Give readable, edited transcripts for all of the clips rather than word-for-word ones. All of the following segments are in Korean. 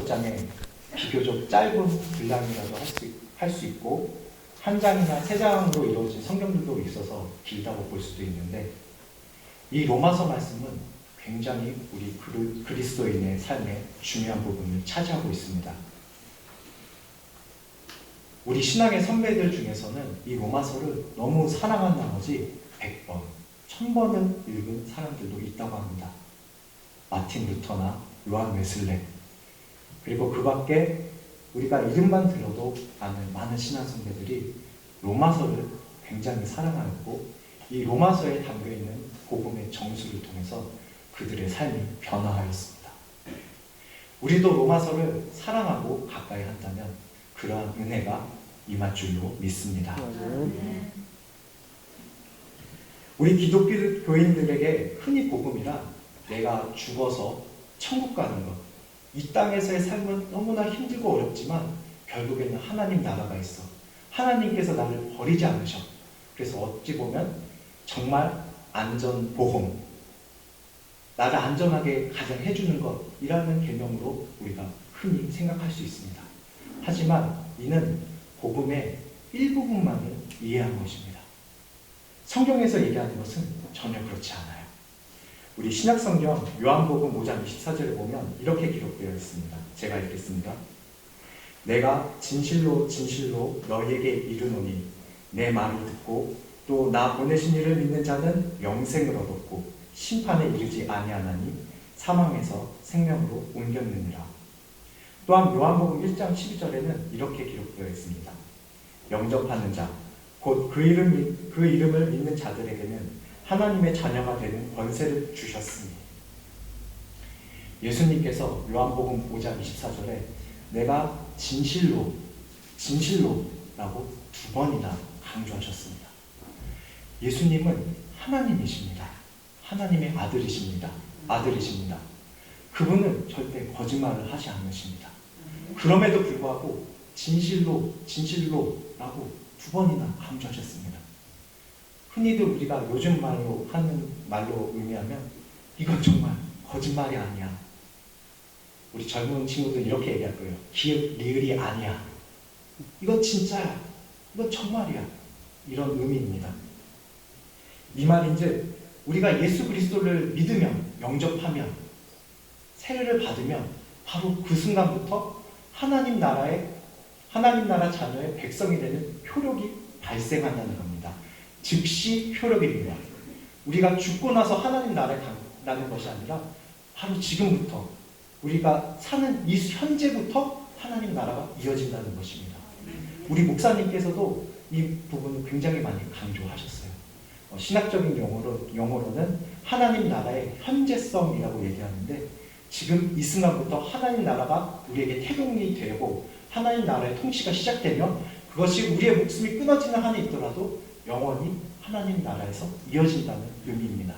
장에 비교적 짧은 분량이라도 할 수 있고 한 장이나 세 장으로 이루어진 성경들도 있어서 길다고 볼 수도 있는데 이 로마서 말씀은 굉장히 우리 그리스도인의 삶의 중요한 부분을 차지하고 있습니다. 우리 신앙의 선배들 중에서는 이 로마서를 너무 사랑한 나머지 100번, 1000번을 읽은 사람들도 있다고 합니다. 마틴 루터나 요한 웨슬레, 그리고 그 밖에 우리가 이름만 들어도 아는 많은 신앙 선배들이 로마서를 굉장히 사랑하였고 이 로마서에 담겨있는 복음의 정수를 통해서 그들의 삶이 변화하였습니다. 우리도 로마서를 사랑하고 가까이 한다면 그러한 은혜가 임할 줄로 믿습니다. 우리 기독교 교인들에게 흔히 복음이란 내가 죽어서 천국 가는 것, 이 땅에서의 삶은 너무나 힘들고 어렵지만 결국에는 하나님 나라가 있어. 하나님께서 나를 버리지 않으셔. 그래서 어찌 보면 정말 안전보험, 나를 안전하게 가장 해주는 것이라는 개념으로 우리가 흔히 생각할 수 있습니다. 하지만 이는 복음의 일부분만을 이해한 것입니다. 성경에서 얘기하는 것은 전혀 그렇지 않아요. 우리 신약성경 요한복음 5장 24절에 보면 이렇게 기록되어 있습니다. 제가 읽겠습니다. 내가 진실로 진실로 너희에게 이르노니 내 말을 듣고 또 나 보내신 이를 믿는 자는 영생을 얻었고 심판에 이르지 아니하나니 사망에서 생명으로 옮겼느니라. 또한 요한복음 1장 12절에는 이렇게 기록되어 있습니다. 영접하는 자, 곧 그 이름을 믿는 자들에게는 하나님의 자녀가 되는 권세를 주셨으니. 예수님께서 요한복음 5장 24절에 내가 진실로 라고 2번이나 강조하셨습니다. 예수님은 하나님이십니다. 하나님의 아들이십니다. 그분은 절대 거짓말을 하지 않으십니다. 그럼에도 불구하고 진실로라고 2번이나 강조하셨습니다. 흔히들 우리가 요즘 말로 하는 말로 의미하면 이건 정말 거짓말이 아니야. 우리 젊은 친구들 이렇게 얘기할 거예요. 기읍, 리을이 아니야. 이건 진짜야. 이건 정말이야. 이런 의미입니다. 이 말인즉 우리가 예수 그리스도를 믿으면, 영접하면, 세례를 받으면 바로 그 순간부터 하나님 나라 자녀의 백성이 되는 효력이 발생한다는 겁니다. 즉시 효력입니다. 우리가 죽고 나서 하나님 나라에 간다는 것이 아니라 바로 지금부터 우리가 사는 이 현재부터 하나님 나라가 이어진다는 것입니다. 우리 목사님께서도 이 부분을 굉장히 많이 강조하셨어요. 신학적인 용어로는 하나님 나라의 현재성이라고 얘기하는데 지금 이 순간부터 하나님 나라가 우리에게 태동이 되고 하나님 나라의 통치가 시작되면 그것이 우리의 목숨이 끊어지는 한이 있더라도 영원히 하나님 나라에서 이어진다는 의미입니다.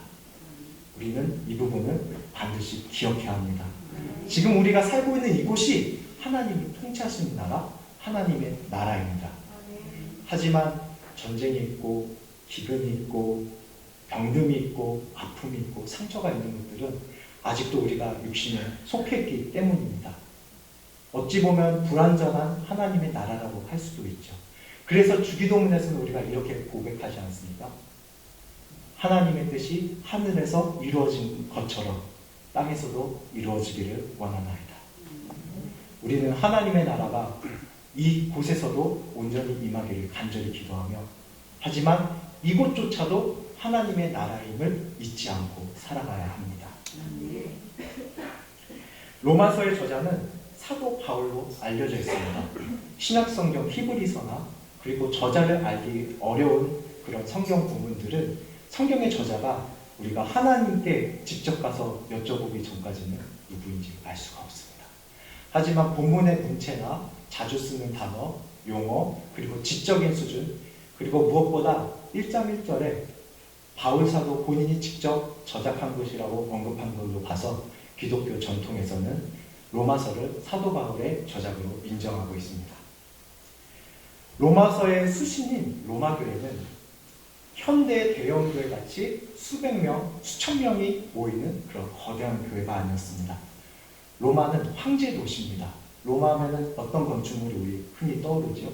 우리는 이 부분을 반드시 기억해야 합니다. 지금 우리가 살고 있는 이곳이 하나님이 통치하시는 나라, 하나님의 나라입니다. 하지만 전쟁이 있고 기근이 있고 병듦이 있고 아픔이 있고 상처가 있는 것들은 아직도 우리가 육신에 속해 있기 때문입니다. 어찌 보면 불완전한 하나님의 나라라고 할 수도 있죠. 그래서 주기도문에서는 우리가 이렇게 고백하지 않습니까? 하나님의 뜻이 하늘에서 이루어진 것처럼 땅에서도 이루어지기를 원하나이다. 우리는 하나님의 나라가 이 곳에서도 온전히 임하기를 간절히 기도하며 하지만 이곳조차도 하나님의 나라임을 잊지 않고 살아가야 합니다. 로마서의 저자는 사도 바울로 알려져 있습니다. 신약성경 히브리서나 그리고 저자를 알기 어려운 그런 성경 부분들은 성경의 저자가 우리가 하나님께 직접 가서 여쭤보기 전까지는 누구인지 알 수가 없습니다. 하지만 본문의 문체나 자주 쓰는 단어, 용어, 그리고 지적인 수준, 그리고 무엇보다 1장 1절에 바울 사도 본인이 직접 저작한 것이라고 언급한 걸로 봐서 기독교 전통에서는 로마서를 사도 바울의 저작으로 인정하고 있습니다. 로마서의 수신인 로마교회는 현대 대형교회 같이 수백 명, 수천 명이 모이는 그런 거대한 교회가 아니었습니다. 로마는 황제 도시입니다. 로마 하면은 어떤 건축물이 우리 흔히 떠오르죠?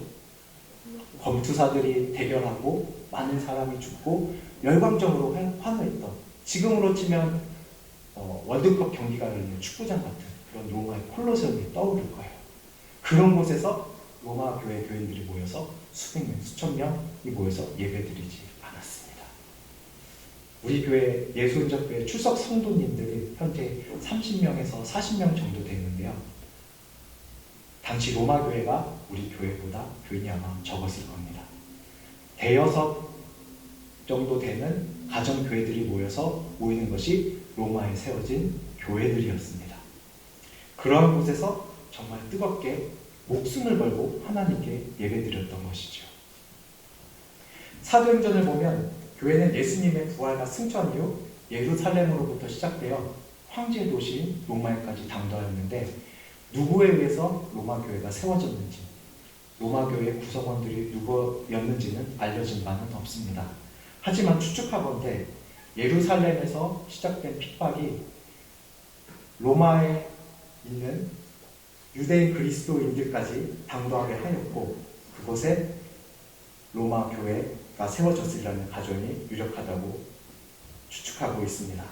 검투사들이 대결하고 많은 사람이 죽고 열광적으로 환호했던, 지금으로 치면 월드컵 경기가 열리는 축구장 같은 그런 로마의 콜로세움이 떠오를 거예요. 그런 곳에서 로마 교회 교인들이 모여서 수백 명, 수천 명이 모여서 예배드리지 않았습니다. 우리 교회 예수훈련교회 출석 성도님들이 현재 30명에서 40명 정도 되는데요. 당시 로마 교회가 우리 교회보다 교인이 아마 적었을 겁니다. 대여섯 정도 되는 가정교회들이 모이는 것이 로마에 세워진 교회들이었습니다. 그런 곳에서 정말 뜨겁게 목숨을 걸고 하나님께 예배드렸던 것이죠. 사도행전을 보면 교회는 예수님의 부활과 승천 이후 예루살렘으로부터 시작되어 황제 도시인 로마에까지 당도하였는데, 누구에 의해서 로마 교회가 세워졌는지, 로마 교회의 구성원들이 누구였는지는 알려진 바는 없습니다. 하지만 추측하건대 예루살렘에서 시작된 핍박이 로마에 있는 유대인 그리스도인들까지 당도하게 하였고, 그곳에 로마 교회가 세워졌으리라는 가정이 유력하다고 추측하고 있습니다.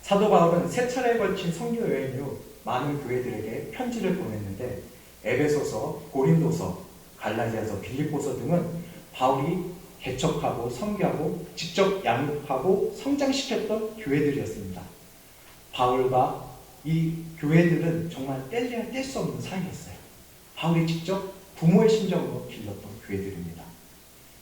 사도 바울은 세 차례에 걸친 선교 여행 후 많은 교회들에게 편지를 보냈는데, 에베소서, 고린도서, 갈라디아서, 빌립보서 등은 바울이 개척하고 선교하고 직접 양육하고 성장시켰던 교회들이었습니다. 바울과 이 교회들은 정말 뗄래야 뗄 수 없는 사이였어요. 바울이 직접 부모의 심정으로 길렀던 교회들입니다.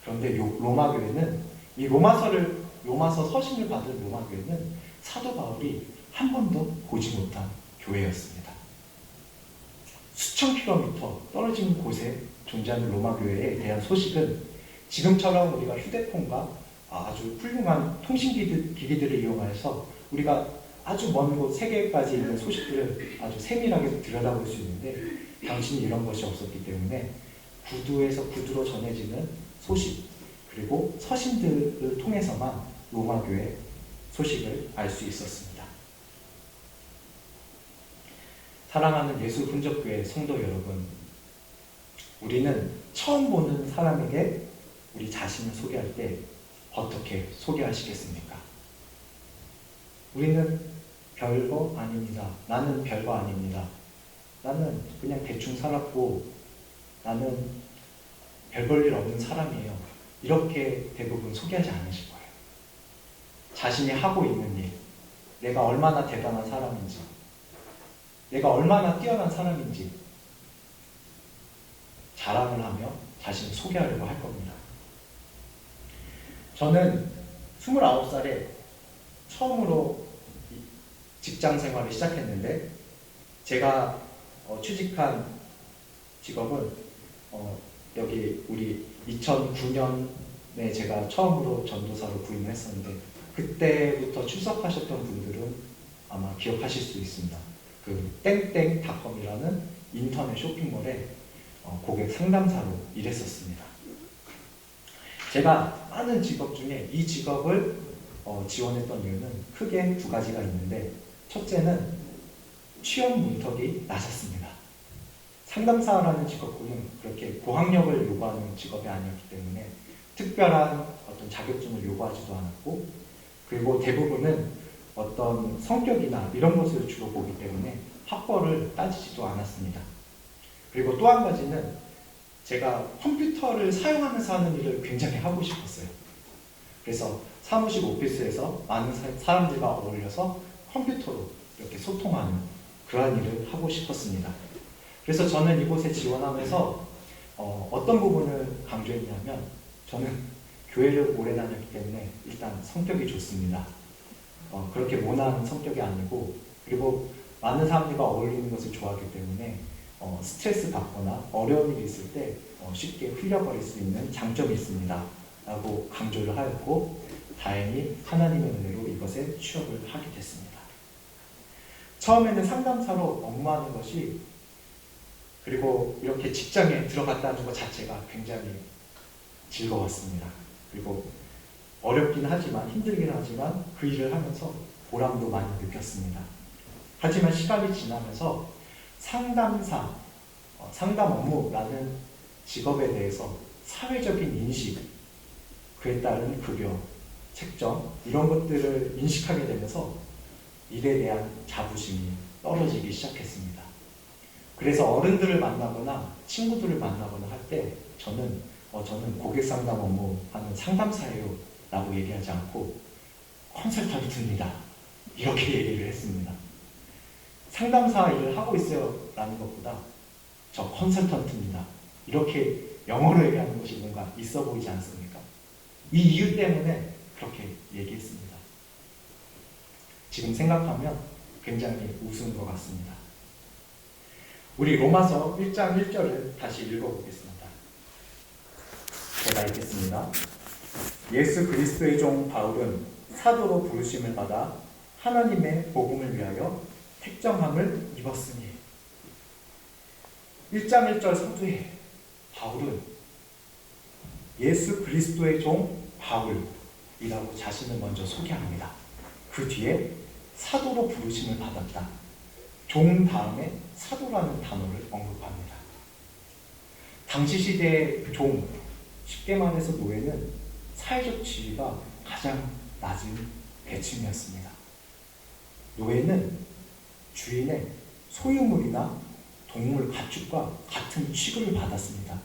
그런데 로마 교회는, 이 로마서 서신을 받은 로마 교회는 사도 바울이 한 번도 보지 못한 교회였습니다. 수천 킬로미터 떨어진 곳에 존재하는 로마 교회에 대한 소식은 지금처럼 우리가 휴대폰과 아주 훌륭한 통신기기들을 이용해서 우리가 아주 먼 곳 세계까지 있는 소식들을 아주 세밀하게 들여다볼 수 있는데, 당시는 이런 것이 없었기 때문에 구두에서 구두로 전해지는 소식, 그리고 서신들을 통해서만 로마 교회 소식을 알 수 있었습니다. 사랑하는 예수 훈적교회 성도 여러분, 우리는 처음 보는 사람에게 우리 자신을 소개할 때 어떻게 소개하시겠습니까? 우리는 별거 아닙니다. 나는 별거 아닙니다. 나는 그냥 대충 살았고 나는 별 볼 일 없는 사람이에요. 이렇게 대부분 소개하지 않으실 거예요. 자신이 하고 있는 일, 내가 얼마나 대단한 사람인지, 내가 얼마나 뛰어난 사람인지 자랑을 하며 자신을 소개하려고 할 겁니다. 저는 29살에 처음으로 직장 생활을 시작했는데, 제가 취직한 직업은 여기 우리 2009년에 제가 처음으로 전도사로 부임을 했었는데, 그때부터 출석하셨던 분들은 아마 기억하실 수 있습니다. 그 땡땡닷컴이라는 인터넷 쇼핑몰에 고객 상담사로 일했었습니다. 제가 많은 직업 중에 이 직업을 지원했던 이유는 크게 두 가지가 있는데, 첫째는 취업 문턱이 낮았습니다. 상담사라는 직업군은 그렇게 고학력을 요구하는 직업이 아니었기 때문에 특별한 어떤 자격증을 요구하지도 않았고, 그리고 대부분은 어떤 성격이나 이런 것을 주로 보기 때문에 학벌을 따지지도 않았습니다. 그리고 또 한 가지는 제가 컴퓨터를 사용하면서 하는 일을 굉장히 하고 싶었어요. 그래서 사무실 오피스에서 많은 사람들과 어울려서 컴퓨터로 이렇게 소통하는 그러한 일을 하고 싶었습니다. 그래서 저는 이곳에 지원하면서 어떤 부분을 강조했냐면, 저는 교회를 오래 다녔기 때문에 일단 성격이 좋습니다. 그렇게 모난 성격이 아니고, 그리고 많은 사람들과 어울리는 것을 좋아하기 때문에 스트레스 받거나 어려운 일이 있을 때 쉽게 흘려버릴 수 있는 장점이 있습니다 라고 강조를 하였고, 다행히 하나님의 은혜로 이것에 취업을 하게 됐습니다. 처음에는 상담사로 업무하는 것이, 그리고 이렇게 직장에 들어갔다는 것 자체가 굉장히 즐거웠습니다. 그리고 어렵긴 하지만, 힘들긴 하지만 그 일을 하면서 보람도 많이 느꼈습니다. 하지만 시간이 지나면서 상담사, 상담 업무라는 직업에 대해서 사회적인 인식, 그에 따른 급여, 책정 이런 것들을 인식하게 되면서 일에 대한 자부심이 떨어지기 시작했습니다. 그래서 어른들을 만나거나 친구들을 만나거나 할 때 저는 고객 상담 업무하는 상담사예요 라고 얘기하지 않고 컨설턴트입니다 이렇게 얘기를 했습니다. 상담사 일을 하고 있어요 라는 것보다 저 컨설턴트입니다 이렇게 영어로 얘기하는 것이 뭔가 있어 보이지 않습니까? 이 이유 때문에 그렇게 얘기했습니다. 지금 생각하면 굉장히 우스운 것 같습니다. 우리 로마서 1장 1절을 다시 읽어보겠습니다. 제가 읽겠습니다. 예수 그리스도의 종 바울은 사도로 부르심을 받아 하나님의 복음을 위하여 택정함을 입었으니. 1장 1절 서두에 바울은 예수 그리스도의 종 바울이라고 자신을 먼저 소개합니다. 그 뒤에 사도로 부르심을 받았다. 종 다음에 사도라는 단어를 언급합니다. 당시 시대의 종, 쉽게 말해서 노예는 사회적 지위가 가장 낮은 계층이었습니다. 노예는 주인의 소유물이나 동물, 가축과 같은 취급을 받았습니다.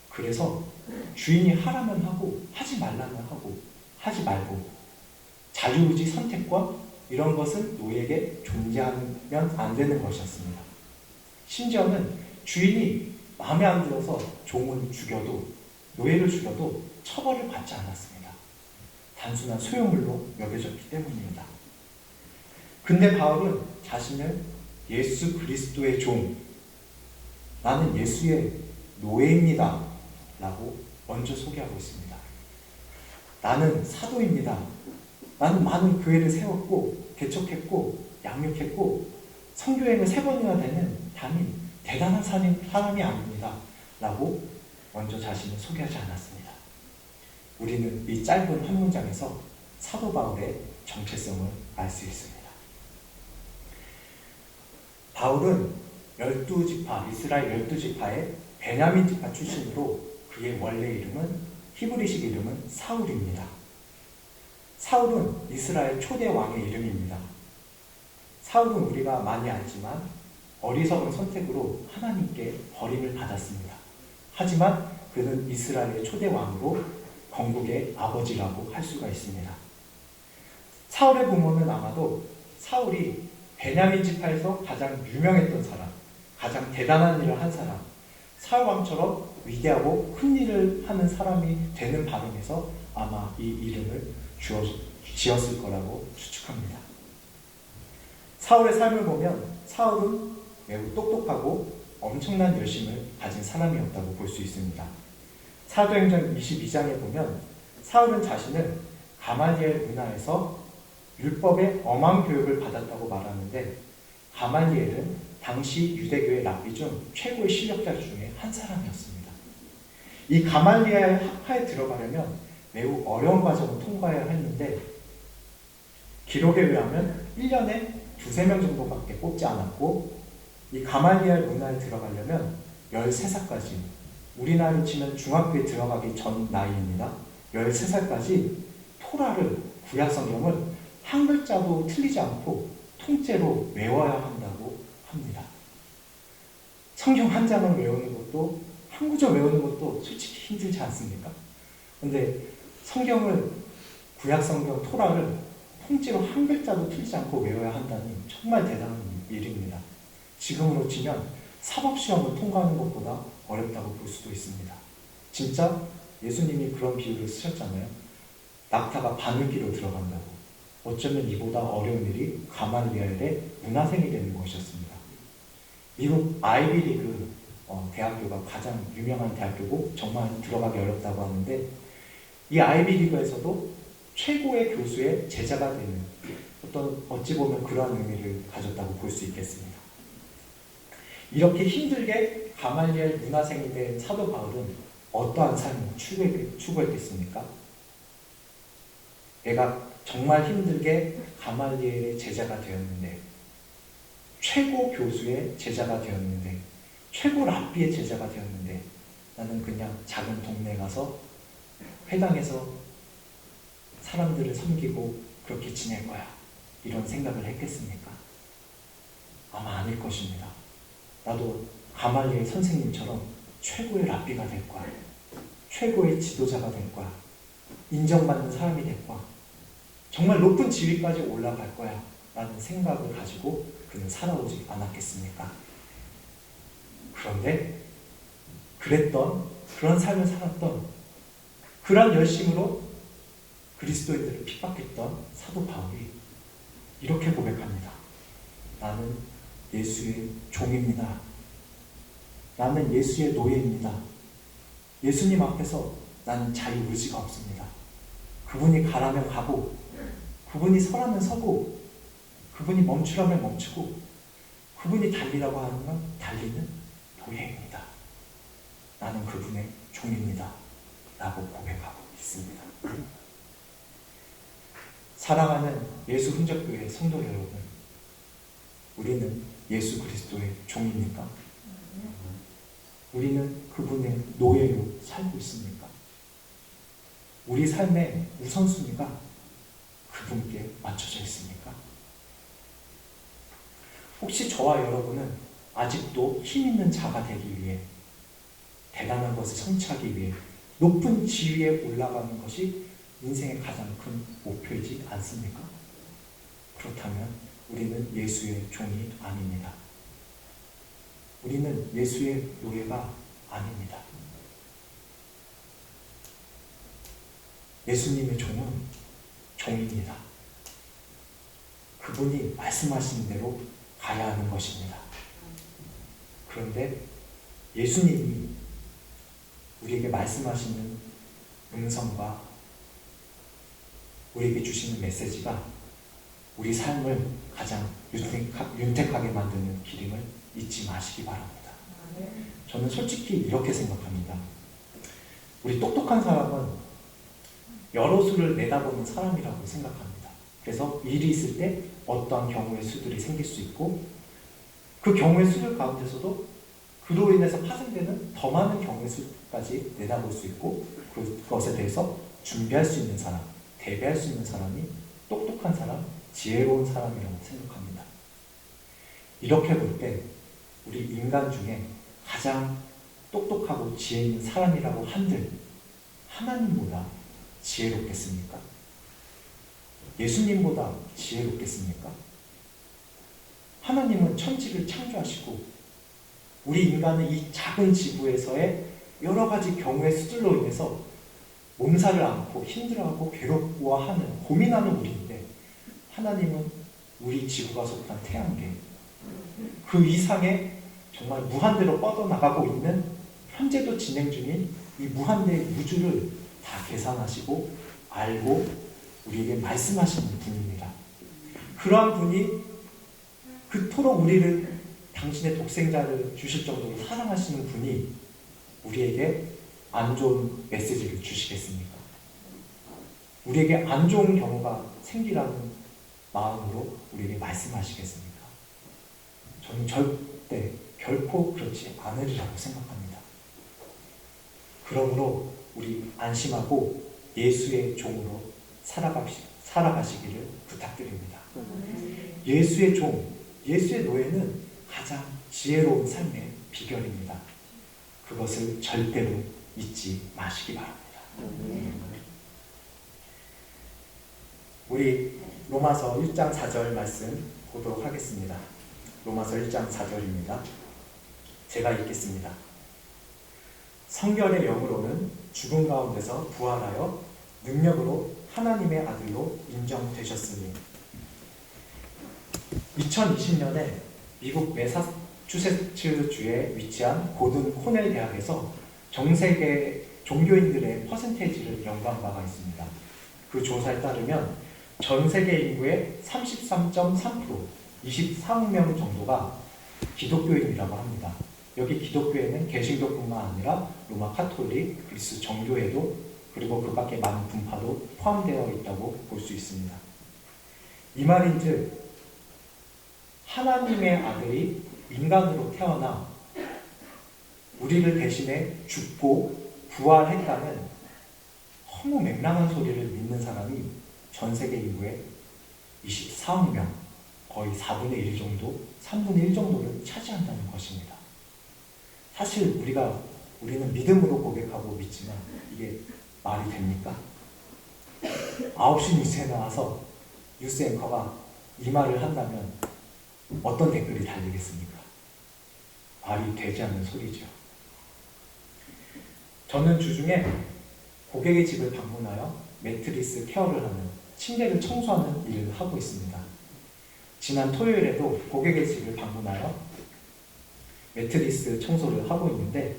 그래서 주인이 하라면 하고 하지 말라면 하고 하지 말고 자유의지 선택과 이런 것은 노예에게 존재하면 안 되는 것이었습니다. 심지어는 주인이 마음에 안 들어서 종을 죽여도 노예를 죽여도 처벌을 받지 않았습니다. 단순한 소유물로 여겨졌기 때문입니다. 근데 바울은 자신을 예수 그리스도의 종, 나는 예수의 노예입니다 라고 먼저 소개하고 있습니다. 나는 사도입니다. 나는 많은 교회를 세웠고 개척했고 양육했고 선교행을 3번이나 되는 담임 대단한 사람이 아닙니다 라고 먼저 자신을 소개하지 않았습니다. 우리는 이 짧은 한 문장에서 사도 바울의 정체성을 알 수 있습니다. 바울은 12지파, 이스라엘 12지파의 베냐민 지파 출신으로 그의 원래 이름은 히브리식 이름은 사울입니다. 사울은 이스라엘 초대 왕의 이름입니다. 사울은 우리가 많이 알지만 어리석은 선택으로 하나님께 버림을 받았습니다. 하지만 그는 이스라엘의 초대 왕으로 건국의 아버지라고 할 수가 있습니다. 사울의 부모는 아마도 사울이 베냐민 지파에서 가장 유명했던 사람, 가장 대단한 일을 한 사람, 사울 왕처럼 위대하고 큰 일을 하는 사람이 되는 바람에서 아마 이 이름을 지었을 거라고 추측합니다. 사울의 삶을 보면 사울은 매우 똑똑하고 엄청난 열심을 가진 사람이었다고 볼 수 있습니다. 사도행전 22장에 보면 사울은 자신을 가말리엘 문화에서 율법의 엄한 교육을 받았다고 말하는데 가말리엘은 당시 유대교의 랍비 중 최고의 실력자 중에 한 사람이었습니다. 이 가말리엘 학파에 들어가려면 매우 어려운 과정을 통과해야 했는데 기록에 의하면 1년에 2-3명 정도밖에 뽑지 않았고 이 가말리엘 문화에 들어가려면 13살까지 우리나라로 치면 중학교에 들어가기 전 나이입니다. 13살까지 토라를 구약성경을 한 글자도 틀리지 않고 통째로 외워야 한다고 합니다. 성경 한 장을 외우는 것도 한 구절 외우는 것도 솔직히 힘들지 않습니까? 근데 성경을 구약성경 토라를 통째로 한 글자도 틀리지 않고 외워야 한다니 정말 대단한 일입니다. 지금으로 치면 사법시험을 통과하는 것보다 어렵다고 볼 수도 있습니다. 진짜 예수님이 그런 비유를 쓰셨잖아요. 낙타가 바늘기로 들어간다고. 어쩌면 이보다 어려운 일이 가말리엘의 문화생이 되는 것이었습니다. 미국 아이비리그 대학교가 가장 유명한 대학교고 정말 들어가기 어렵다고 하는데 이 아이비리그에서도 최고의 교수의 제자가 되는 어찌 보면 그러한 의미를 가졌다고 볼 수 있겠습니다. 이렇게 힘들게 가말리엘 문화생이 된 사도 바울은 어떠한 삶을 추구했겠습니까? 내가 정말 힘들게 가말리엘의 제자가 되었는데 최고 교수의 제자가 되었는데, 최고 랍비의 제자가 되었는데, 나는 그냥 작은 동네에 가서 회당에서 사람들을 섬기고 그렇게 지낼 거야, 이런 생각을 했겠습니까? 아마 아닐 것입니다. 나도 가말리엘 선생님처럼 최고의 랍비가 될 거야, 최고의 지도자가 될 거야, 인정받는 사람이 될 거야, 정말 높은 지위까지 올라갈 거야 라는 생각을 가지고 그는 살아오지 않았겠습니까? 그런데 그런 삶을 살았던, 그런 열심으로 그리스도인들을 핍박했던 사도 바울이 이렇게 고백합니다. 나는 예수의 종입니다. 나는 예수의 노예입니다. 예수님 앞에서 나는 자유의지가 없습니다. 그분이 가라면 가고, 그분이 서라면 서고, 그분이 멈추라면 멈추고, 그분이 달리라고 하면 달리는 노예입니다. 나는 그분의 종입니다. 라고 고백하고 있습니다. 사랑하는 예수 흔적교회 성도 여러분, 우리는 예수 그리스도의 종입니까? 우리는 그분의 노예로 살고 있습니까? 우리 삶의 우선순위가 그분께 맞춰져 있습니까? 혹시 저와 여러분은 아직도 힘 있는 자가 되기 위해, 대단한 것을 성취하기 위해 높은 지위에 올라가는 것이 인생의 가장 큰 목표이지 않습니까? 그렇다면 우리는 예수의 종이 아닙니다. 우리는 예수의 노예가 아닙니다. 예수님의 종은 종입니다. 그분이 말씀하시는 대로 가야 하는 것입니다. 그런데 예수님이 우리에게 말씀하시는 음성과 우리에게 주시는 메시지가 우리 삶을 가장 윤택하게 만드는 길임을 잊지 마시기 바랍니다. 저는 솔직히 이렇게 생각합니다. 우리 똑똑한 사람은 여러 수를 내다보는 사람이라고 생각합니다. 그래서 일이 있을 때 어떠한 경우의 수들이 생길 수 있고, 그 경우의 수들 가운데서도 그로 인해서 파생되는 더 많은 경우의 수까지 내다볼 수 있고, 그것에 대해서 준비할 수 있는 사람, 대비할 수 있는 사람이 똑똑한 사람, 지혜로운 사람이라고 생각합니다. 이렇게 볼 때 우리 인간 중에 가장 똑똑하고 지혜 있는 사람이라고 한들 하나님보다 지혜롭겠습니까? 예수님보다 지혜롭겠습니까? 하나님은 천지를 창조하시고 우리 인간은 이 작은 지구에서의 여러 가지 경우의 수들로 인해서 몸살을 앓고 힘들어하고 괴롭워하는, 고민하는 우리인데, 하나님은 우리 지구가 속한 태양계, 그 이상의 정말 무한대로 뻗어나가고 있는, 현재도 진행 중인 이 무한대의 우주를 다 계산하시고 알고 우리에게 말씀하시는 분입니다. 그러한 분이 그토록 우리를, 당신의 독생자를 주실 정도로 사랑하시는 분이 우리에게 안 좋은 메시지를 주시겠습니까? 우리에게 안 좋은 경우가 생기라는 마음으로 우리에게 말씀하시겠습니까? 저는 절대 결코 그렇지 않으리라고 생각합니다. 그러므로 우리 안심하고 예수의 종으로 살아가시기를 부탁드립니다. 예수의 종, 예수의 노예는 가장 지혜로운 삶의 비결입니다. 그것을 절대로 잊지 마시기 바랍니다. 우리 로마서 1장 4절 말씀 보도록 하겠습니다. 로마서 1장 4절입니다. 제가 읽겠습니다. 성결의 영으로는 죽은 가운데서 부활하여 능력으로 하나님의 아들로 인정되셨으니. 2020년에 미국 매사추세츠주에 위치한 고든 코넬 대학에서 전 세계 종교인들의 퍼센테이지를 연구한 바가 있습니다. 그 조사에 따르면 전 세계 인구의 33.3%, 24억 명 정도가 기독교인이라고 합니다. 여기 기독교에는 개신교뿐만 아니라 로마 카톨릭, 그리스 정교회도, 그리고 그 밖에 많은 분파도 포함되어 있다고 볼 수 있습니다. 이 말인즉 하나님의 아들이 인간으로 태어나 우리를 대신해 죽고 부활했다는 허무맹랑한 소리를 믿는 사람이 전 세계 인구의 24억 명, 거의 4분의 1 정도, 3분의 1 정도를 차지한다는 것입니다. 사실 우리는 믿음으로 고백하고 믿지만 이게 말이 됩니까? 9시 뉴스에 나와서 뉴스 앵커가 이 말을 한다면 어떤 댓글이 달리겠습니까? 말이 되지 않는 소리죠. 저는 주중에 고객의 집을 방문하여 매트리스 케어를 하는, 침대를 청소하는 일을 하고 있습니다. 지난 토요일에도 고객의 집을 방문하여 매트리스 청소를 하고 있는데,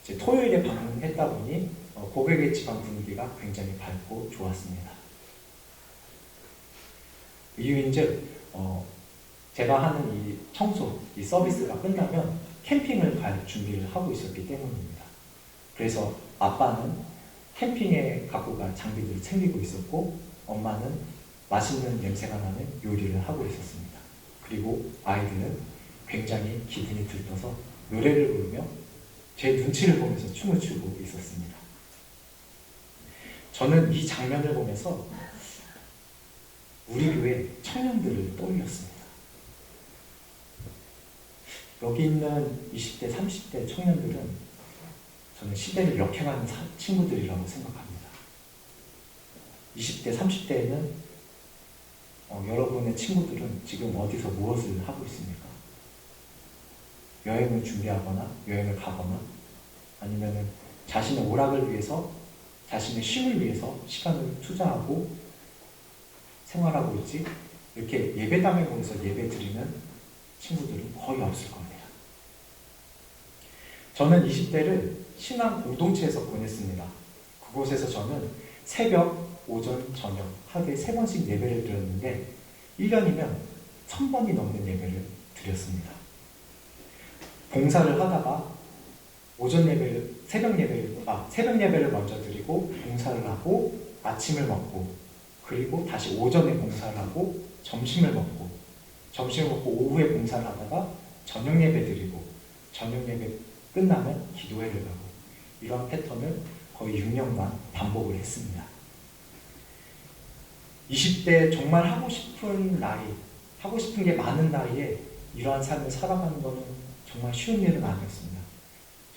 이제 토요일에 방문했다 보니 고객의 집안 분위기가 굉장히 밝고 좋았습니다. 이유인즉 제가 하는 이 청소, 이 서비스가 끝나면 캠핑을 갈 준비를 하고 있었기 때문입니다. 그래서 아빠는 캠핑에 갖고 갈 장비들을 챙기고 있었고, 엄마는 맛있는 냄새가 나는 요리를 하고 있었습니다. 그리고 아이들은 굉장히 기분이 들떠서 노래를 부르며 제 눈치를 보면서 춤을 추고 있었습니다. 저는 이 장면을 보면서 우리 교회 청년들을 떠올렸습니다. 여기 있는 20대, 30대 청년들은 저는 시대를 역행하는 친구들이라고 생각합니다. 20대, 30대에는 여러분의 친구들은 지금 어디서 무엇을 하고 있습니까? 여행을 준비하거나 여행을 가거나 아니면 자신의 오락을 위해서, 자신의 쉼을 위해서 시간을 투자하고 생활하고 있지, 이렇게 예배당에 모여서 예배 드리는 친구들은 거의 없을 겁니다. 저는 20대를 신앙 공동체에서 보냈습니다. 그곳에서 저는 새벽, 오전, 저녁 하루에 3번씩 예배를 드렸는데 1년이면 1000번이 넘는 예배를 드렸습니다. 봉사를 하다가 새벽 예배를 먼저 드리고 봉사를 하고 아침을 먹고, 그리고 다시 오전에 봉사를 하고 점심을 먹고 오후에 봉사를 하다가 저녁 예배 드리고, 저녁 예배 끝나면 기도회를 가고, 이러한 패턴을 거의 6년간 반복을 했습니다. 20대 정말 하고 싶은 게 많은 나이에 이러한 삶을 살아가는 것은 정말 쉬운 일은 아니었습니다.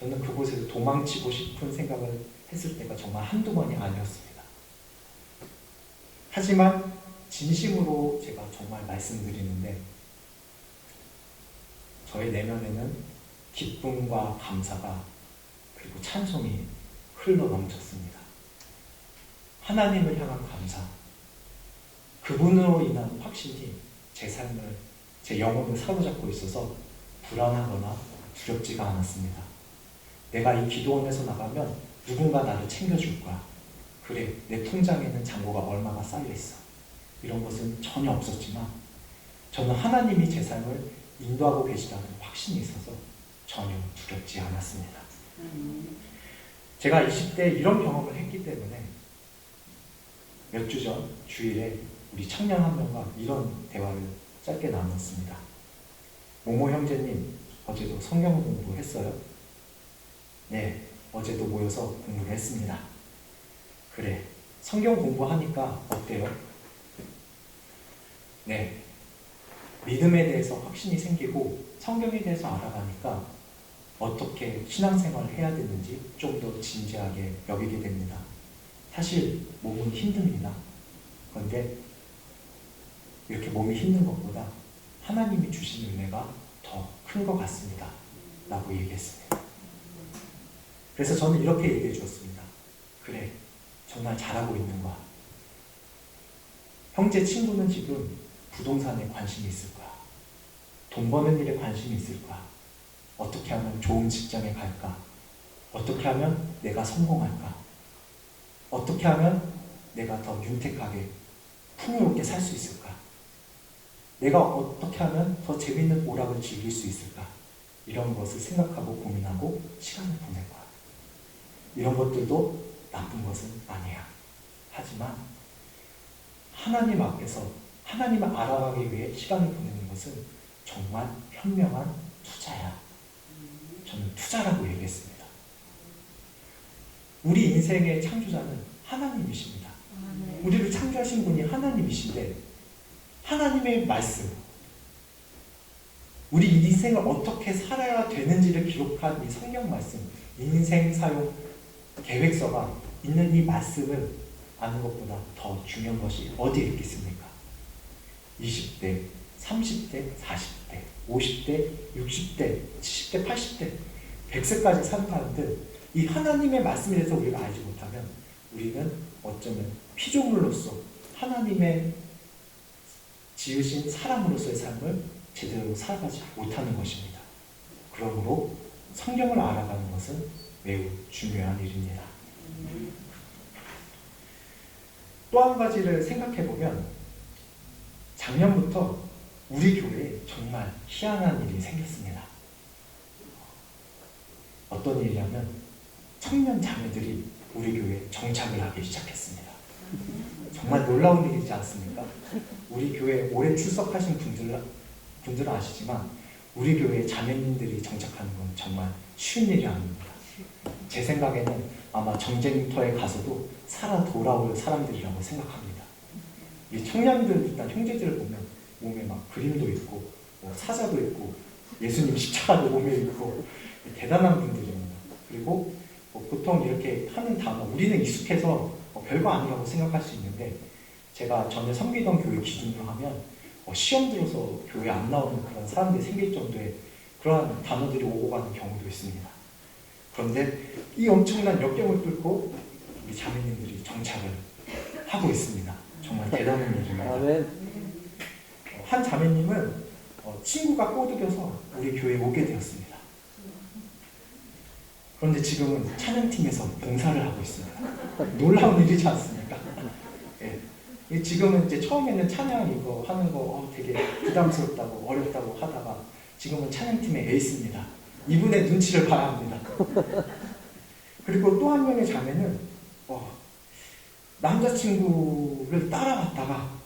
저는 그곳에서 도망치고 싶은 생각을 했을 때가 정말 한두 번이 아니었습니다. 하지만 진심으로 제가 정말 말씀드리는데, 저의 내면에는 기쁨과 감사가, 그리고 찬송이 흘러 넘쳤습니다. 하나님을 향한 감사, 그분으로 인한 확신이 제 삶을, 제 영혼을 사로잡고 있어서 불안하거나 두렵지가 않았습니다. 내가 이 기도원에서 나가면 누군가 나를 챙겨줄 거야. 그래, 내 통장에는 잔고가 얼마나 쌓여있어. 이런 것은 전혀 없었지만 저는 하나님이 제 삶을 인도하고 계시다는 확신이 있어서 전혀 두렵지 않았습니다. 제가 20대에 이런 경험을 했기 때문에 몇 주 전 주일에 우리 청년 한 명과 이런 대화를 짧게 나눴습니다. 모모 형제님, 어제도 성경 공부했어요? 네, 어제도 모여서 공부를 했습니다. 그래, 성경 공부하니까 어때요? 네, 믿음에 대해서 확신이 생기고 성경에 대해서 알아가니까 어떻게 신앙생활을 해야 되는지 좀 더 진지하게 여기게 됩니다. 사실 몸은 힘듭니다. 그런데 이렇게 몸이 힘든 것보다 하나님이 주신 은혜가 더 큰 것 같습니다. 라고 얘기했습니다. 그래서 저는 이렇게 얘기해 주었습니다. 그래, 정말 잘하고 있는 거야. 형제 친구는 지금 부동산에 관심이 있을 거야. 돈 버는 일에 관심이 있을 거야. 어떻게 하면 좋은 직장에 갈까? 어떻게 하면 내가 성공할까? 어떻게 하면 내가 더 윤택하게 풍요롭게 살 수 있을까? 내가 어떻게 하면 더 재밌는 오락을 즐길 수 있을까? 이런 것을 생각하고 고민하고 시간을 보낼 거야. 이런 것들도 나쁜 것은 아니야. 하지만 하나님 앞에서 하나님을 알아가기 위해 시간을 보내는 것은 정말 현명한 투자야. 저는 투자라고 얘기했습니다. 우리 인생의 창조자는 하나님이십니다. 우리를 창조하신 분이 하나님이신데 하나님의 말씀, 우리 인생을 어떻게 살아야 되는지를 기록한 이 성경 말씀, 인생 사용 계획서가 있는 이 말씀을 아는 것보다 더 중요한 것이 어디에 있겠습니까? 20대, 30대, 40대, 50대, 60대, 70대, 80대, 100세까지 산다는데 이 하나님의 말씀에 대해서 우리가 알지 못하면 우리는 어쩌면 피조물로서 하나님의 지으신 사람으로서의 삶을 제대로 살아가지 못하는 것입니다. 그러므로 성경을 알아가는 것은 매우 중요한 일입니다. 또 한 가지를 생각해보면 작년부터 우리 교회에 정말 희한한 일이 생겼습니다. 어떤 일이냐면 청년 자매들이 우리 교회에 정착을 하기 시작했습니다. 정말 놀라운 일이지 않습니까? 우리 교회에 오래 출석하신 분들은 아시지만 우리 교회에 자매님들이 정착하는 건 정말 쉬운 일이 아닙니다. 제 생각에는 아마 전쟁터에 가서도 살아 돌아올 사람들이라고 생각합니다. 이 청년들, 일단 형제들을 보면 몸에 막 그림도 있고 뭐 사자도 있고 예수님 십자가도 몸에 있고 대단한 분들입니다. 그리고 보통 이렇게 하는 단어, 우리는 익숙해서 별거 아니라고 생각할 수 있는데 제가 전에 섬기던 교회 기준으로 하면 시험 들어서 교회 안 나오는 그런 사람들이 생길 정도의 그러한 단어들이 오고 가는 경우도 있습니다. 그런데 이 엄청난 역경을 뚫고 우리 자매님들이 정착을 하고 있습니다. 정말 대단한 일입니다. 한 자매님은 친구가 꼬드겨서 우리 교회에 오게 되었습니다. 그런데 지금은 찬양팀에서 봉사를 하고 있습니다. 놀라운 일이지 않습니까? 예. 지금은 이제 처음에는 찬양 이거 하는 거 되게 부담스럽다고 어렵다고 하다가 지금은 찬양팀의 에이스입니다. 이분의 눈치를 봐야 합니다. 그리고 또 한 명의 자매는 남자친구를 따라갔다가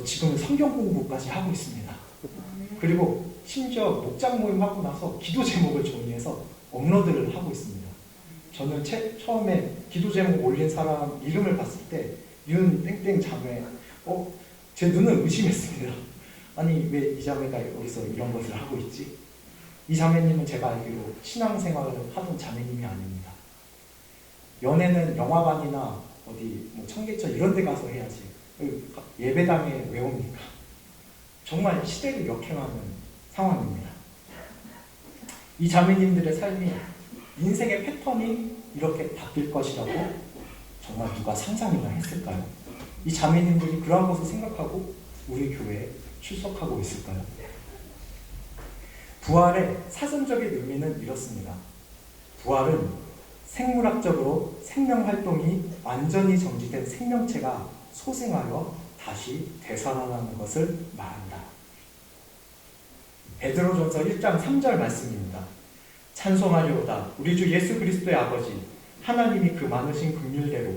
지금은 성경 공부까지 하고 있습니다. 그리고 심지어 목장 모임 하고 나서 기도 제목을 정리해서 업로드를 하고 있습니다. 저는 처음에 기도 제목 올린 사람 이름을 봤을 때 윤 땡땡 자매 제 눈을 의심했습니다. 아니 왜 이 자매가 여기서 이런 것을 하고 있지? 이 자매님은 제가 알기로 신앙생활을 하던 자매님이 아닙니다. 연애는 영화관이나 어디 뭐 청계천 이런 데 가서 해야지 예배당에 왜 옵니까? 정말 시대를 역행하는 상황입니다. 이 자매님들의 삶이 인생의 패턴이 이렇게 바뀔 것이라고 정말 누가 상상이나 했을까요? 이 자매님들이 그러한 것을 생각하고 우리 교회에 출석하고 있을까요? 부활의 사전적인 의미는 이렇습니다. 부활은 생물학적으로 생명활동이 완전히 정지된 생명체가 소생하여 다시 되살아나는 것을 말한다. 베드로전서 1장 3절 말씀입니다. 찬송하리오다 우리 주 예수 그리스도의 아버지 하나님이 그 많으신 긍휼대로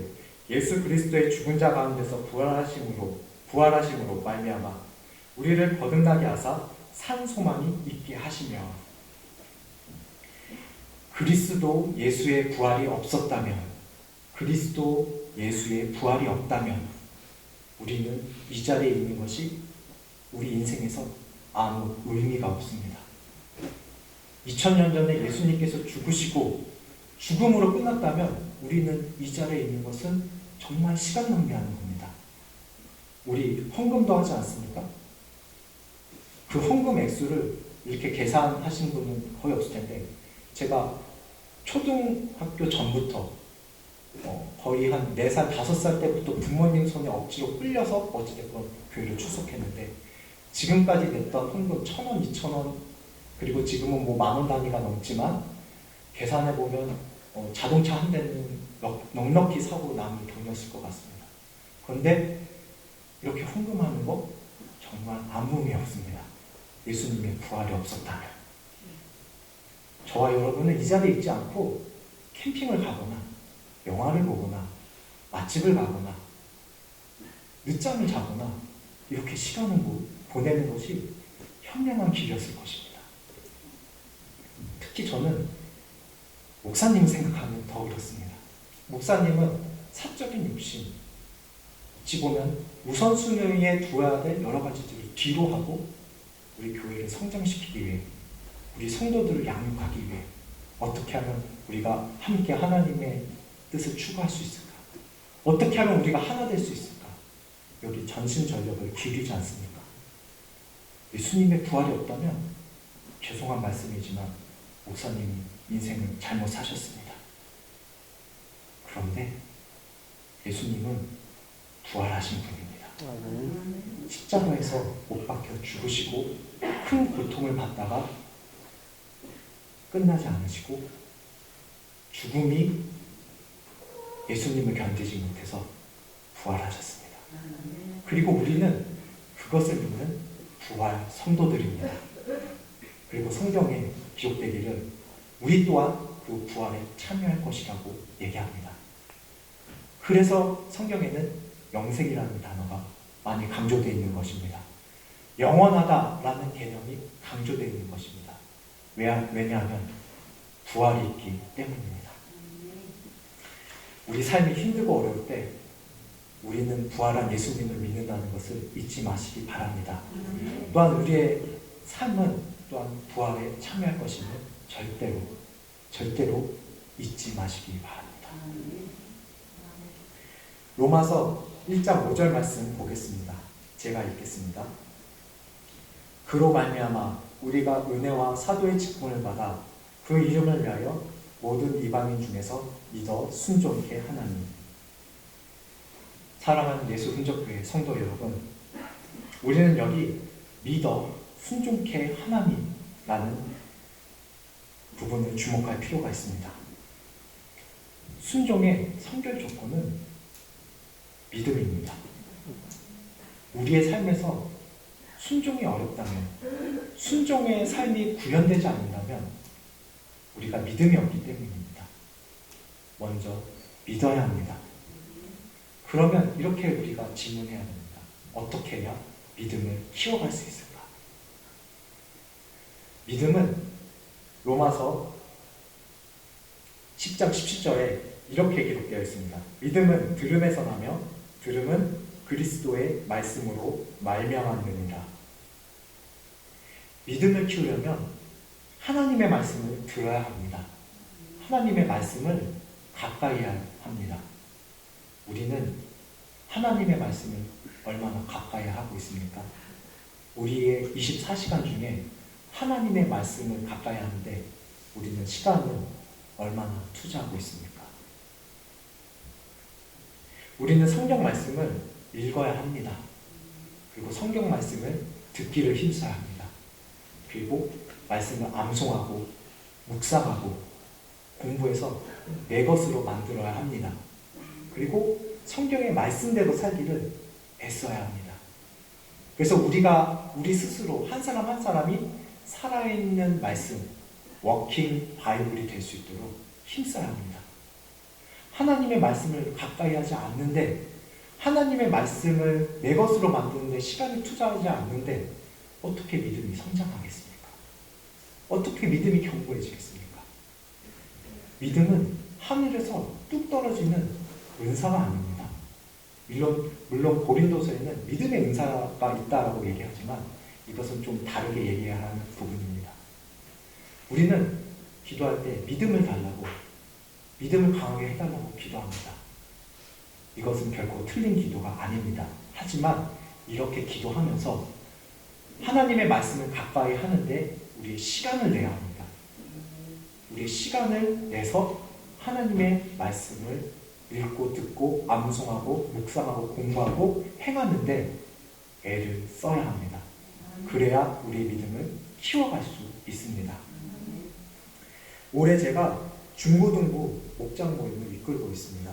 예수 그리스도의 죽은 자 가운데서 부활하심으로 말미암아 우리를 거듭나게 하사 산 소망이 있게 하시며 그리스도 예수의 부활이 없었다면 그리스도 예수의 부활이 없다면 우리는 이 자리에 있는 것이 우리 인생에서 아무 의미가 없습니다. 2000년 전에 예수님께서 죽으시고 죽음으로 끝났다면 우리는 이 자리에 있는 것은 정말 시간 낭비하는 겁니다. 우리 헌금도 하지 않습니까? 그 헌금 액수를 이렇게 계산하신 분은 거의 없을 텐데 제가 초등학교 전부터 거의 한 4살, 5살 때부터 부모님 손에 억지로 끌려서 어찌됐건 교회를 출석했는데 지금까지 냈던 헌금 1,000원, 2,000원 그리고 지금은 뭐 10,000원 단위가 넘지만 계산해보면 자동차 한 대는 넉넉히 사고 남을 돈이었을 것 같습니다. 그런데 이렇게 헌금하는 거 정말 아무 의미 없습니다. 예수님의 부활이 없었다면 저와 여러분은 이 자리에 있지 않고 캠핑을 가거나 영화를 보거나 맛집을 가거나 늦잠을 자거나 이렇게 시간을 보내는 것이 현명한 길이었을 것입니다. 특히 저는 목사님 생각하면 더 그렇습니다. 목사님은 사적인 욕심, 어찌 보면 우선순위에 두어야 될 여러 가지들을 뒤로 하고 우리 교회를 성장시키기 위해, 우리 성도들을 양육하기 위해 어떻게 하면 우리가 함께 하나님의 뜻을 추구할 수 있을까? 어떻게 하면 우리가 하나 될 수 있을까? 여기 전심전력을 기울이지 않습니까? 예수님의 부활이 없다면 죄송한 말씀이지만 목사님이 인생을 잘못 사셨습니다. 그런데 예수님은 부활하신 분입니다. 십자가에서 못 박혀 죽으시고 큰 고통을 받다가 끝나지 않으시고 죽음이 예수님을 견디지 못해서 부활하셨습니다. 그리고 우리는 그것을 믿는 부활 성도들입니다. 그리고 성경에 기록되기를 우리 또한 그 부활에 참여할 것이라고 얘기합니다. 그래서 성경에는 영생이라는 단어가 많이 강조되어 있는 것입니다. 영원하다라는 개념이 강조되어 있는 것입니다. 왜냐하면 부활이 있기 때문입니다. 우리 삶이 힘들고 어려울 때 우리는 부활한 예수님을 믿는다는 것을 잊지 마시기 바랍니다. 또한 우리의 삶은 또한 부활에 참여할 것임을 절대로 잊지 마시기 바랍니다. 로마서 1장 5절 말씀 보겠습니다. 제가 읽겠습니다. 그로 말미암아 우리가 은혜와 사도의 직분을 받아 그 이름을 위하여 모든 이방인 중에서 믿어 순종케 하나니. 사랑하는 예수 흔적교회 성도 여러분, 우리는 여기 믿어 순종케 하나님라는 부분을 주목할 필요가 있습니다. 순종의 선결 조건은 믿음입니다. 우리의 삶에서 순종이 어렵다면, 순종의 삶이 구현되지 않는다면 우리가 믿음이 없기 때문입니다. 먼저 믿어야 합니다. 그러면 이렇게 우리가 질문해야 됩니다. 어떻게 해야 믿음을 키워갈 수 있을까? 믿음은 로마서 10장 17절에 이렇게 기록되어 있습니다. 믿음은 들음에서 나며 들음은 그리스도의 말씀으로 말미암았느니라. 믿음을 키우려면 하나님의 말씀을 들어야 합니다. 하나님의 말씀을 가까이 해야 합니다. 우리는 하나님의 말씀을 얼마나 가까이 하고 있습니까? 우리의 24시간 중에 하나님의 말씀을 가까이 하는데 우리는 시간을 얼마나 투자하고 있습니까? 우리는 성경 말씀을 읽어야 합니다. 그리고 성경 말씀을 듣기를 힘써야 합니다. 그리고 말씀을 암송하고 묵상하고 공부해서 내 것으로 만들어야 합니다. 그리고 성경의 말씀대로 살기를 애써야 합니다. 그래서 우리 스스로 한 사람 한 사람이 살아있는 말씀, 워킹 바이블이 될 수 있도록 힘써야 합니다. 하나님의 말씀을 가까이 하지 않는데, 하나님의 말씀을 내 것으로 만드는데 시간을 투자하지 않는데 어떻게 믿음이 성장하겠습니까? 어떻게 믿음이 견고해지겠습니까? 믿음은 하늘에서 뚝 떨어지는 은사가 아닙니다. 물론 고린도서에는 믿음의 은사가 있다라고 얘기하지만 이것은 좀 다르게 얘기해야 하는 부분입니다. 우리는 기도할 때 믿음을 달라고, 믿음을 강하게 해달라고 기도합니다. 이것은 결코 틀린 기도가 아닙니다. 하지만 이렇게 기도하면서 하나님의 말씀을 가까이 하는데 우리의 시간을 내야 합니다. 우리의 시간을 내서 하나님의 말씀을 읽고 듣고 암송하고 묵상하고 공부하고 행하는데 애를 써야 합니다. 그래야 우리의 믿음을 키워갈 수 있습니다. 올해 제가 중고등부 목장 모임을 이끌고 있습니다.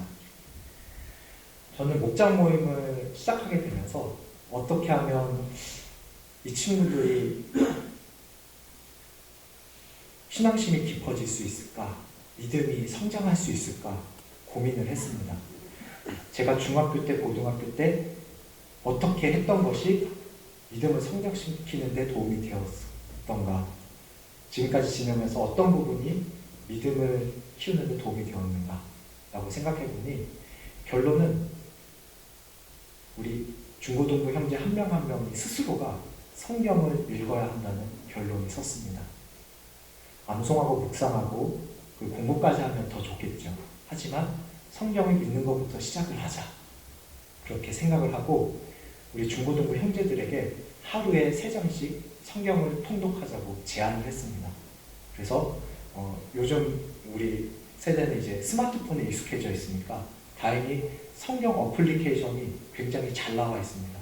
저는 목장 모임을 시작하게 되면서 어떻게 하면 이 친구들이 신앙심이 깊어질 수 있을까? 믿음이 성장할 수 있을까? 고민을 했습니다. 제가 중학교 때, 고등학교 때 어떻게 했던 것이 믿음을 성장시키는 데 도움이 되었던가? 지금까지 지내면서 어떤 부분이 믿음을 키우는 데 도움이 되었는가? 라고 생각해보니 결론은 우리 중고등부 형제 한 명 한 명이 스스로가 성경을 읽어야 한다는 결론이 섰습니다. 암송하고 묵상하고 그 공부까지 하면 더 좋겠죠. 하지만 성경을 읽는 것부터 시작을 하자. 그렇게 생각을 하고 우리 중고등부 형제들에게 하루에 3장씩 성경을 통독하자고 제안을 했습니다. 그래서 요즘 우리 세대는 이제 스마트폰에 익숙해져 있으니까 다행히 성경 어플리케이션이 굉장히 잘 나와 있습니다.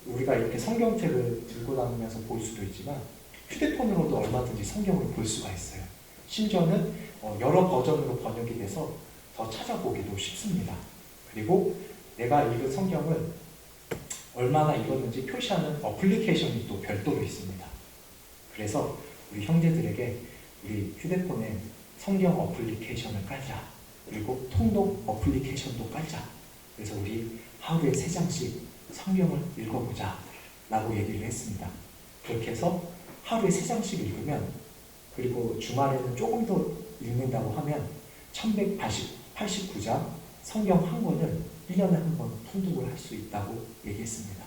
우리가 이렇게 성경책을 들고 다니면서 볼 수도 있지만 휴대폰으로도 얼마든지 성경을 볼 수가 있어요. 심지어는 여러 버전으로 번역이 돼서 더 찾아보기도 쉽습니다. 그리고 내가 읽은 성경을 얼마나 읽었는지 표시하는 어플리케이션이 또 별도로 있습니다. 그래서 우리 형제들에게 우리 휴대폰에 성경 어플리케이션을 깔자. 그리고 통독 어플리케이션도 깔자. 그래서 우리 하루에 3장씩 성경을 읽어보자 라고 얘기를 했습니다. 그렇게 해서 하루에 3장씩 읽으면, 그리고 주말에는 조금 더 읽는다고 하면 1189장 성경 한 권을 1년에 한 번 통독을 할 수 있다고 얘기했습니다.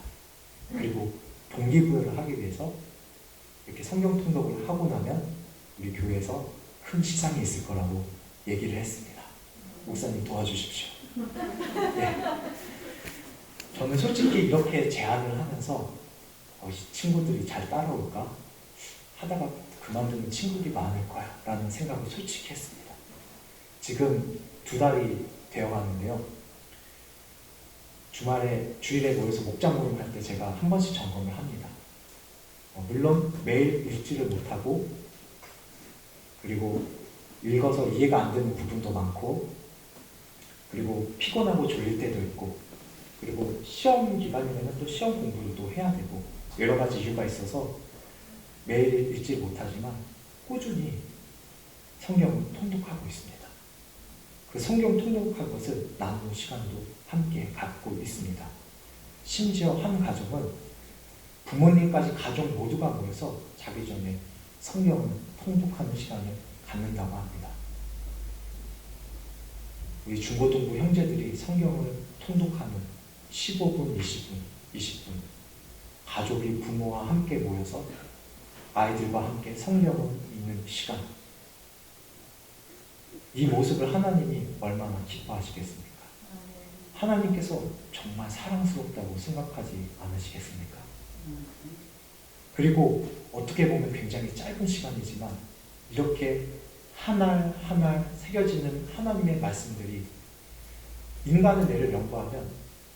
그리고 동기부여를 하기 위해서 이렇게 성경 통독을 하고 나면 우리 교회에서 큰 시상이 있을 거라고 얘기를 했습니다. 목사님 도와주십시오. 네. 저는 솔직히 이렇게 제안을 하면서 친구들이 잘 따라올까? 하다가 그만두는 친구들이 많을 거야 라는 생각을 솔직히 했습니다. 지금 2달이 되어가는데요. 주일에 모여서 목장 모임 할 때 제가 한 번씩 점검을 합니다. 물론 매일 읽지를 못하고, 그리고 읽어서 이해가 안 되는 부분도 많고, 그리고 피곤하고 졸릴 때도 있고, 그리고 시험 기간이면 또 시험 공부를 또 해야 되고, 여러 가지 이유가 있어서 매일 읽지 못하지만 꾸준히 성경을 통독하고 있습니다. 그 성경 통독할 것을 나누는 시간도 함께 갖고 있습니다. 심지어 한 가정은 부모님까지 가족 모두가 모여서 자기 전에 성경을 통독하는 시간을 갖는다고 합니다. 우리 중고등부 형제들이 성경을 통독하는 15분, 20분 가족이 부모와 함께 모여서 아이들과 함께 성경을 읽는 시간, 이 모습을 하나님이 얼마나 기뻐하시겠습니까? 하나님께서 정말 사랑스럽다고 생각하지 않으시겠습니까? 그리고 어떻게 보면 굉장히 짧은 시간이지만 이렇게 한 알 한 알 새겨지는 하나님의 말씀들이 인간의 뇌를 연구하면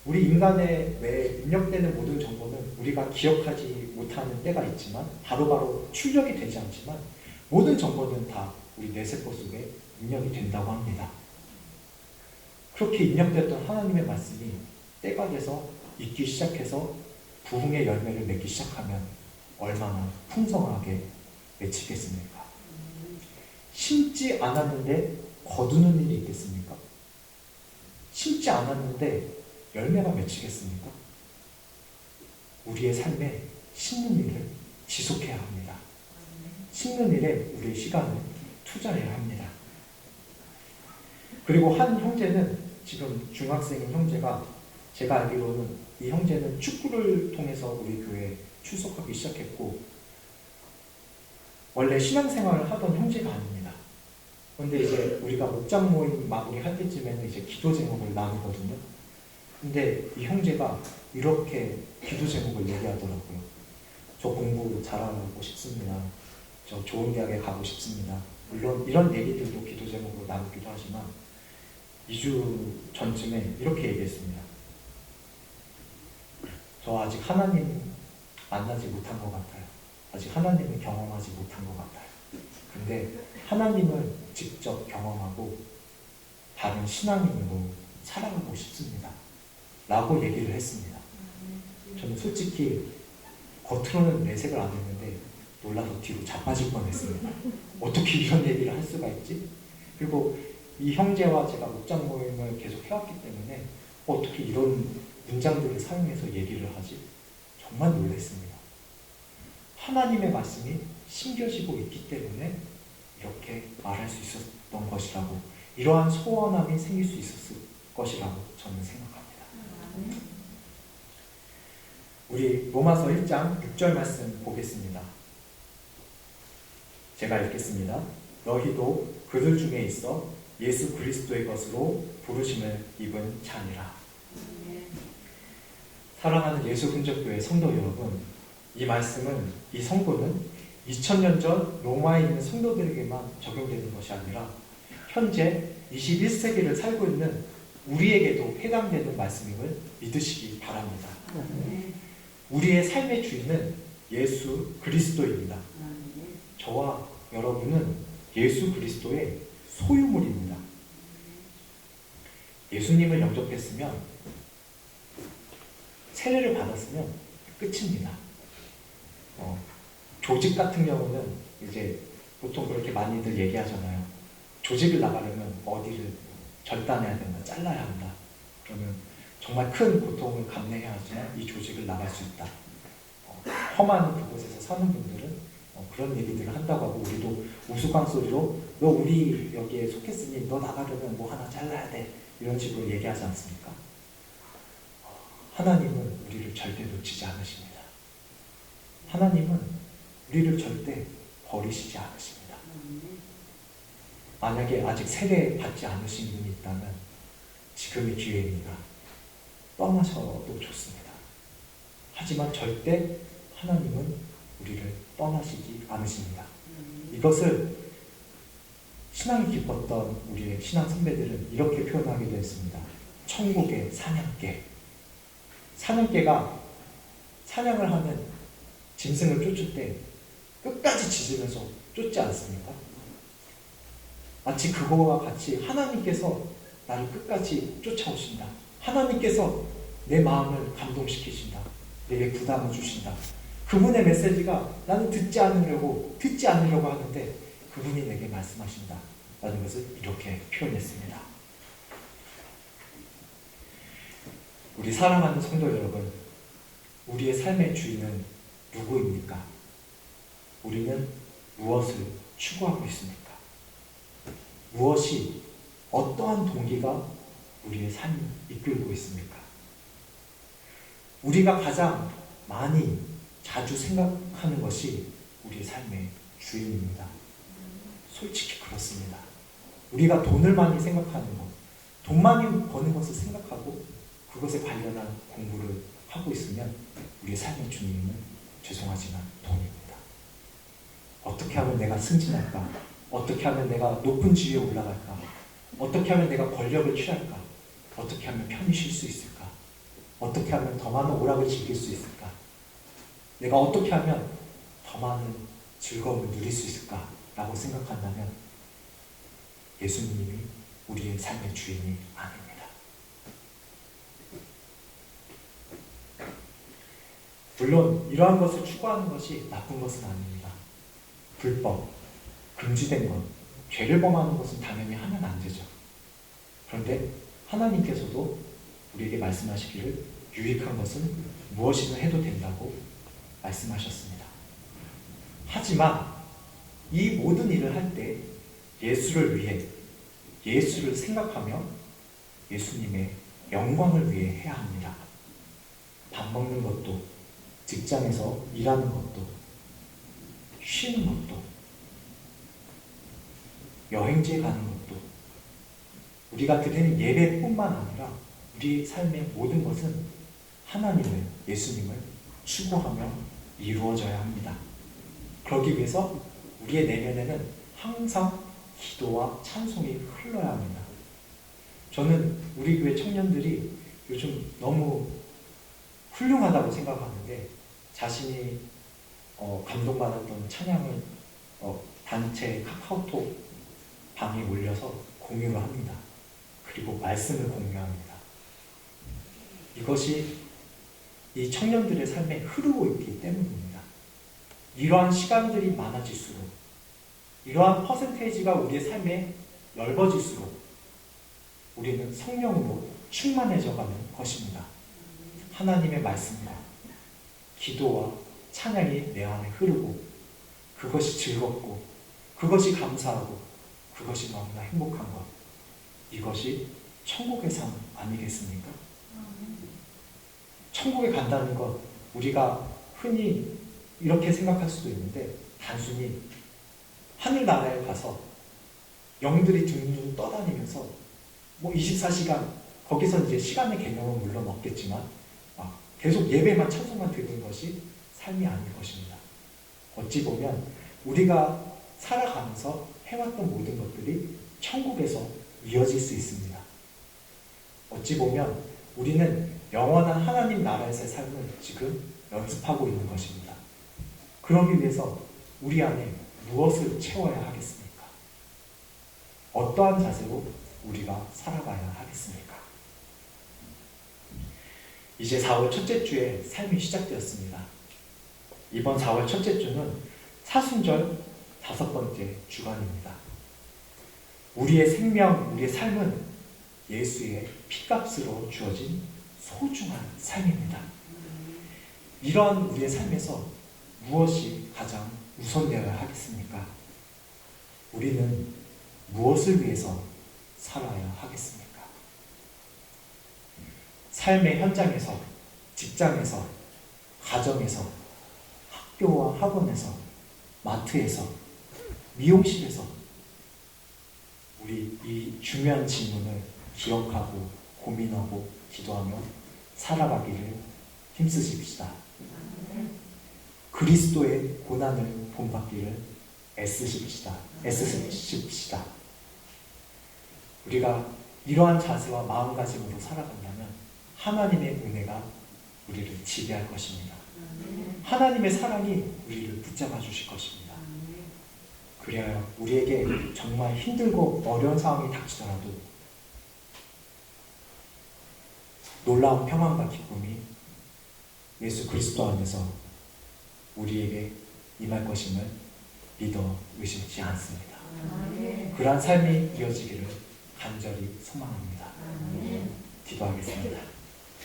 우리 인간의 뇌에 입력되는 모든 정보는 우리가 기억하지 못하는 때가 있지만 바로바로 출력이 되지 않지만 모든 정보는 다 우리 뇌세포 속에 입력이 된다고 합니다. 그렇게 입력됐던 하나님의 말씀이 때가 돼서 익기 시작해서 부흥의 열매를 맺기 시작하면 얼마나 풍성하게 맺히겠습니까? 심지 않았는데 거두는 일이 있겠습니까? 심지 않았는데 열매가 맺히겠습니까? 우리의 삶에 심는 일을 지속해야 합니다. 심는 일에 우리의 시간을 투자해야 합니다. 그리고 한 형제는, 지금 중학생인 형제가, 제가 알기로는 이 형제는 축구를 통해서 우리 교회에 출석하기 시작했고 원래 신앙생활을 하던 형제가 아닙니다. 그런데 이제 우리가 목장 모임 마무리할 때쯤에는 이제 기도 제목을 나누거든요. 근데 이 형제가 이렇게 기도 제목을 얘기하더라고요. 저 공부 잘하고 싶습니다. 저 좋은 대학에 가고 싶습니다. 물론 이런 얘기들도 기도 제목으로 나누기도 하지만 2주 전쯤에 이렇게 얘기했습니다. 저 아직 하나님 만나지 못한 것 같아요. 아직 하나님을 경험하지 못한 것 같아요. 근데 하나님을 직접 경험하고 다른 신앙인으로 살아가고 싶습니다. 라고 얘기를 했습니다. 저는 솔직히 겉으로는 내색을 안 했는데 놀라서 뒤로 자빠질 뻔했습니다. 어떻게 이런 얘기를 할 수가 있지? 그리고 이 형제와 제가 목장 모임을 계속 해왔기 때문에 어떻게 이런 문장들을 사용해서 얘기를 하지? 정말 놀랐습니다. 하나님의 말씀이 심겨지고 있기 때문에 이렇게 말할 수 있었던 것이라고, 이러한 소원함이 생길 수 있었을 것이라고 저는 생각합니다. 우리 로마서 1장 6절 말씀 보겠습니다. 제가 읽겠습니다. 너희도 그들 중에 있어 예수 그리스도의 것으로 부르심을 입은 자니라. 사랑하는 예수 흔적교회 성도 여러분, 이 말씀은, 이 성도는 2000년 전 로마에 있는 성도들에게만 적용되는 것이 아니라 현재 21세기를 살고 있는 우리에게도 해당되는 말씀임을 믿으시기 바랍니다. 우리의 삶의 주인은 예수 그리스도입니다. 저와 여러분은 예수 그리스도의 소유물입니다. 예수님을 영접했으면, 세례를 받았으면 끝입니다. 조직 같은 경우는 이제 보통 그렇게 많이들 얘기하잖아요. 조직을 나가려면 어디를 절단해야 된다, 잘라야 한다. 그러면 정말 큰 고통을 감내해야지만 이 조직을 나갈 수 있다. 험한 그곳에서 사는 분들은 그런 얘기들을 한다고 하고, 우리도 우스꽝소리로 너 우리 여기에 속했으니 너 나가려면 뭐 하나 잘라야 돼, 이런 식으로 얘기하지 않습니까? 하나님은 우리를 절대 놓치지 않으십니다. 하나님은 우리를 절대 버리시지 않으십니다. 만약에 아직 세례 받지 않으신 분이 있다면 지금이 기회입니다. 떠나셔도 좋습니다. 하지만 절대 하나님은 우리를 떠나시지 않으십니다. 이것을 신앙이 깊었던 우리의 신앙 선배들은 이렇게 표현하기도 했습니다. 천국의 사냥개. 사냥개가 사냥을 하는 짐승을 쫓을 때 끝까지 짖으면서 쫓지 않습니까? 마치 그거와 같이 하나님께서 나를 끝까지 쫓아오신다. 하나님께서 내 마음을 감동시키신다. 내게 부담을 주신다. 그분의 메시지가 나는 듣지 않으려고 하는데 그분이 내게 말씀하신다 라는 것을 이렇게 표현했습니다. 우리 사랑하는 성도 여러분, 우리의 삶의 주인은 누구입니까? 우리는 무엇을 추구하고 있습니까? 무엇이, 어떠한 동기가 우리의 삶을 이끌고 있습니까? 우리가 가장 많이, 자주 생각하는 것이 우리의 삶의 주인입니다. 솔직히 그렇습니다. 우리가 돈을 많이 생각하는 것, 돈 많이 버는 것을 생각하고 그것에 관련한 공부를 하고 있으면 우리의 삶의 주인은, 죄송하지만, 돈입니다. 어떻게 하면 내가 승진할까? 어떻게 하면 내가 높은 지위에 올라갈까? 어떻게 하면 내가 권력을 취할까? 어떻게 하면 편히 쉴 수 있을까? 어떻게 하면 더 많은 오락을 즐길 수 있을까? 내가 어떻게 하면 더 많은 즐거움을 누릴 수 있을까? 라고 생각한다면 예수님이 우리의 삶의 주인이 아닙니다. 물론 이러한 것을 추구하는 것이 나쁜 것은 아닙니다. 불법, 금지된 것, 죄를 범하는 것은 당연히 하면 안 되죠. 그런데 하나님께서도 우리에게 말씀하시기를 유익한 것은 무엇이든 해도 된다고 말씀하셨습니다. 하지만 이 모든 일을 할 때 예수를 위해, 예수를 생각하며 예수님의 영광을 위해 해야 합니다. 밥 먹는 것도, 직장에서 일하는 것도, 쉬는 것도, 여행지에 가는 것도, 우리가 드리는 예배뿐만 아니라 우리의 삶의 모든 것은 하나님을, 예수님을 추구하며 이루어져야 합니다. 그러기 위해서 우리의 내면에는 항상 기도와 찬송이 흘러야 합니다. 저는 우리 교회 청년들이 요즘 너무 훌륭하다고 생각하는데, 자신이 감동받았던 찬양을 단체 카카오톡 방에 올려서 공유를 합니다. 그리고 말씀을 공유합니다. 이것이 이 청년들의 삶에 흐르고 있기 때문입니다. 이러한 시간들이 많아질수록, 이러한 퍼센테이지가 우리의 삶에 넓어질수록 우리는 성령으로 충만해져 가는 것입니다. 하나님의 말씀과 기도와 찬양이 내 안에 흐르고 그것이 즐겁고 그것이 감사하고 그것이 너무나 행복한 것, 이것이 천국의 삶 아니겠습니까? 천국에 간다는 것, 우리가 흔히 이렇게 생각할 수도 있는데 단순히 하늘나라에 가서 영들이 둥둥 떠다니면서 뭐 24시간 거기서 이제 시간의 개념은 물론 없겠지만 계속 예배만 찬송만 드리는 것이 삶이 아닐 것입니다. 어찌 보면 우리가 살아가면서 해왔던 모든 것들이 천국에서 이어질 수 있습니다. 어찌 보면 우리는 영원한 하나님 나라에서의 삶을 지금 연습하고 있는 것입니다. 그러기 위해서 우리 안에 무엇을 채워야 하겠습니까? 어떠한 자세로 우리가 살아가야 하겠습니까? 이제 4월 첫째 주에 삶이 시작되었습니다. 이번 4월 첫째 주는 사순절 5번째 주간입니다. 우리의 생명, 우리의 삶은 예수의 피값으로 주어진 소중한 삶입니다. 이러한 우리의 삶에서 무엇이 가장 우선되어야 하겠습니까? 우리는 무엇을 위해서 살아야 하겠습니까? 삶의 현장에서, 직장에서, 가정에서, 학교와 학원에서, 마트에서, 미용실에서 우리 이 중요한 질문을 기억하고 고민하고 기도하며 살아가기를 힘쓰십시다. 그리스도의 고난을 본받기를 애쓰십시다. 우리가 이러한 자세와 마음가짐으로 살아간다면 하나님의 은혜가 우리를 지배할 것입니다. 하나님의 사랑이 우리를 붙잡아 주실 것입니다. 그래야 우리에게 정말 힘들고 어려운 상황이 닥치더라도 놀라운 평안과 기쁨이 예수 그리스도 안에서 우리에게 임할 것임을 믿어 의심치 않습니다. 그러한 삶이 이어지기를 간절히 소망합니다. 기도하겠습니다.